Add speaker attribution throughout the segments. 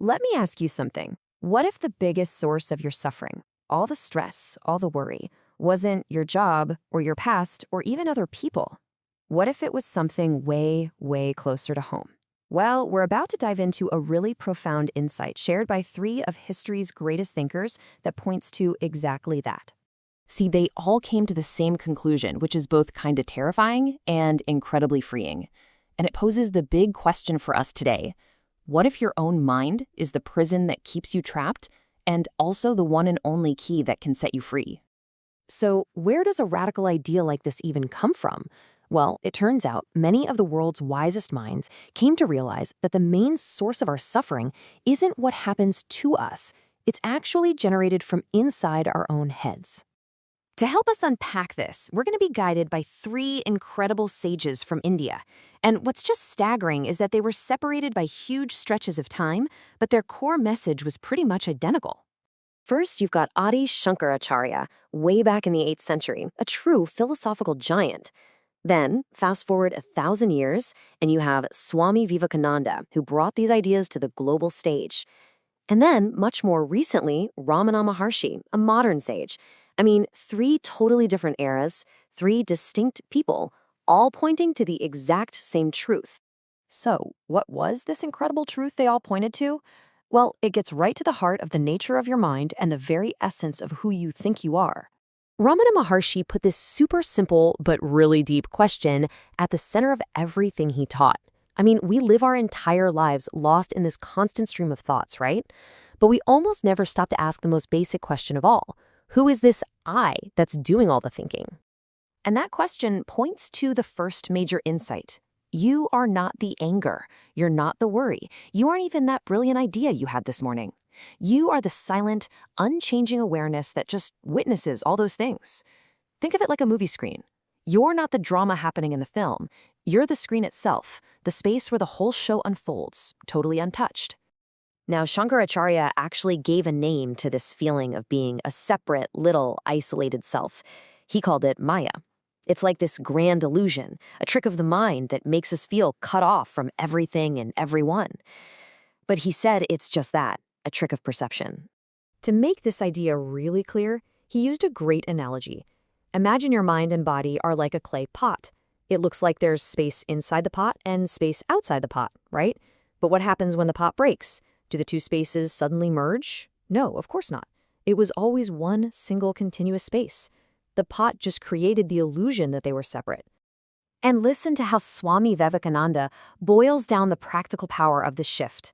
Speaker 1: let me ask you something. What if the biggest source of your suffering, all the stress, all the worry, wasn't your job or your past or even other people? What if it was something way, way closer to home? Well, we're about to dive into a really profound insight shared by three of history's greatest thinkers that points to exactly that.
Speaker 2: See, they all came to the same conclusion, which is both kind of terrifying and incredibly freeing. And it poses the big question for us today. What if your own mind is the prison that keeps you trapped and also the one and only key that can set you free?
Speaker 1: So, where does a radical idea like this even come from? Well, it turns out many of the world's wisest minds came to realize that the main source of our suffering isn't what happens to us. It's actually generated from inside our own heads. To help us unpack this, we're going to be guided by three incredible sages from India. And what's just staggering is that they were separated by huge stretches of time, but their core message was pretty much identical. First, you've got Adi Shankaracharya, way back in the 8th century, a true philosophical giant. Then, fast forward 1,000 years, and you have Swami Vivekananda, who brought these ideas to the global stage. And then, much more recently, Ramana Maharshi, a modern sage. I mean, three totally different eras, three distinct people, all pointing to the exact same truth. So, what was this incredible truth they all pointed to? Well, it gets right to the heart of the nature of your mind and the very essence of who you think you are. Ramana Maharshi put this super simple but really deep question at the center of everything he taught. I mean, we live our entire lives lost in this constant stream of thoughts, right? But we almost never stop to ask the most basic question of all. Who is this I that's doing all the thinking? And that question points to the first major insight. You are not the anger. You're not the worry. You aren't even that brilliant idea you had this morning. You are the silent, unchanging awareness that just witnesses all those things. Think of it like a movie screen. You're not the drama happening in the film. You're the screen itself, the space where the whole show unfolds, totally untouched. Now, Shankaracharya actually gave a name to this feeling of being a separate, little, isolated self. He called it Maya. It's like this grand illusion, a trick of the mind that makes us feel cut off from everything and everyone. But he said it's just that, a trick of perception. To make this idea really clear, he used a great analogy. Imagine your mind and body are like a clay pot. It looks like there's space inside the pot and space outside the pot, right? But what happens when the pot breaks? Do the two spaces suddenly merge? No, of course not. It was always one single continuous space. The pot just created the illusion that they were separate. And listen to how Swami Vivekananda boils down the practical power of this shift.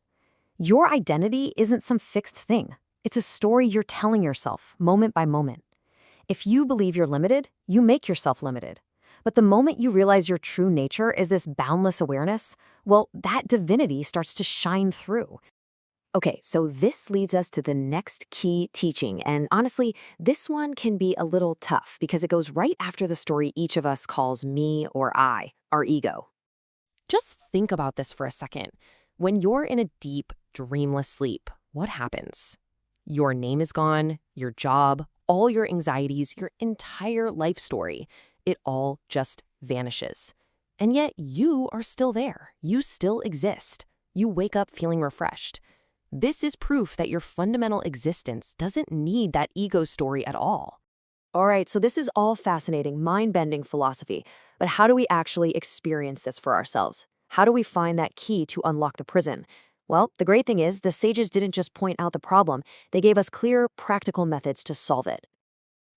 Speaker 1: Your identity isn't some fixed thing. It's a story you're telling yourself, moment by moment. If you believe you're limited, you make yourself limited. But the moment you realize your true nature is this boundless awareness, well, that divinity starts to shine through. Okay, so this leads us to the next key teaching, and honestly, this one can be a little tough because it goes right after the story each of us calls me or I, our ego. Just think about this for a second. When you're in a deep, dreamless sleep, what happens? Your name is gone, your job, all your anxieties, your entire life story. It all just vanishes. And yet you are still there. You still exist. You wake up feeling refreshed. This is proof that your fundamental existence doesn't need that ego story at all. All right, so this is all fascinating, mind-bending philosophy, but how do we actually experience this for ourselves? How do we find that key to unlock the prison? Well, the great thing is the sages didn't just point out the problem, they gave us clear, practical methods to solve it.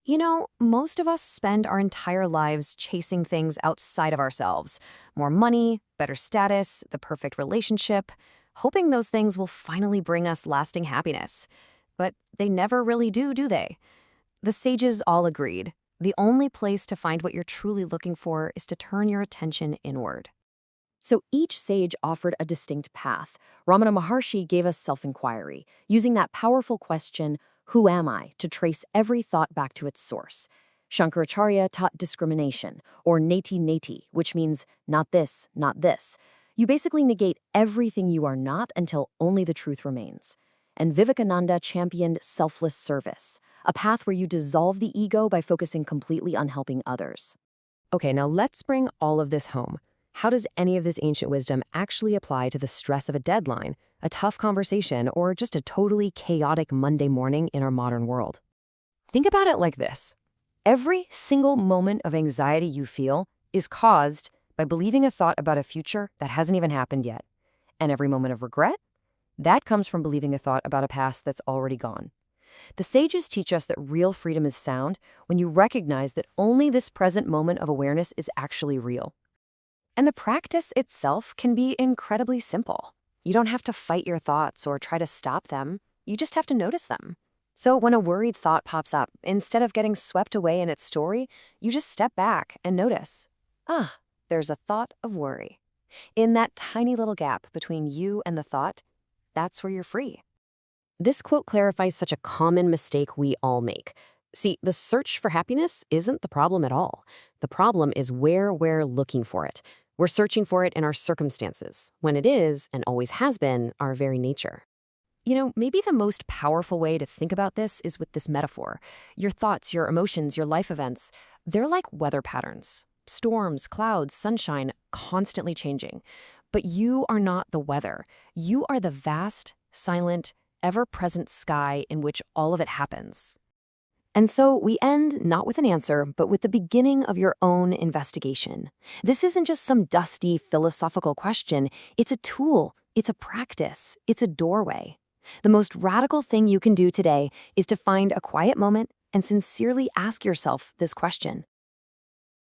Speaker 1: You know, most of us spend our entire lives chasing things outside of ourselves. More money, better status, the perfect relationship, hoping those things will finally bring us lasting happiness. But they never really do they? The sages all agreed. The only place to find what you're truly looking for is to turn your attention inward. So each sage offered a distinct path. Ramana Maharshi gave us self-inquiry, using that powerful question, who am I, to trace every thought back to its source. Shankaracharya taught discrimination, or neti-neti, which means not this, not this. You basically negate everything you are not until only the truth remains. And Vivekananda championed selfless service, a path where you dissolve the ego by focusing completely on helping others. Okay, now let's bring all of this home. how does any of this ancient wisdom actually apply to the stress of a deadline, a tough conversation, or just a totally chaotic Monday morning in our modern world? Think about it like this. Every single moment of anxiety you feel is caused by believing a thought about a future that hasn't even happened yet. And every moment of regret, that comes from believing a thought about a past that's already gone. The sages teach us that real freedom is found when you recognize that only this present moment of awareness is actually real. And the practice itself can be incredibly simple. You don't have to fight your thoughts or try to stop them. You just have to notice them. So when a worried thought pops up, instead of getting swept away in its story, you just step back and notice, there's a thought of worry. In that tiny little gap between you and the thought, that's where you're free. This quote clarifies such a common mistake we all make. See, the search for happiness isn't the problem at all. The problem is where we're looking for it. We're searching for it in our circumstances, when it is, and always has been, our very nature. Maybe the most powerful way to think about this is with this metaphor. Your thoughts, your emotions, your life events, they're like weather patterns. Storms, clouds, sunshine, constantly changing. But you are not the weather. You are the vast, silent, ever-present sky in which all of it happens. And so we end not with an answer, but with the beginning of your own investigation. This isn't just some dusty philosophical question. It's a tool. It's a practice. It's a doorway. The most radical thing you can do today is to find a quiet moment and sincerely ask yourself this question.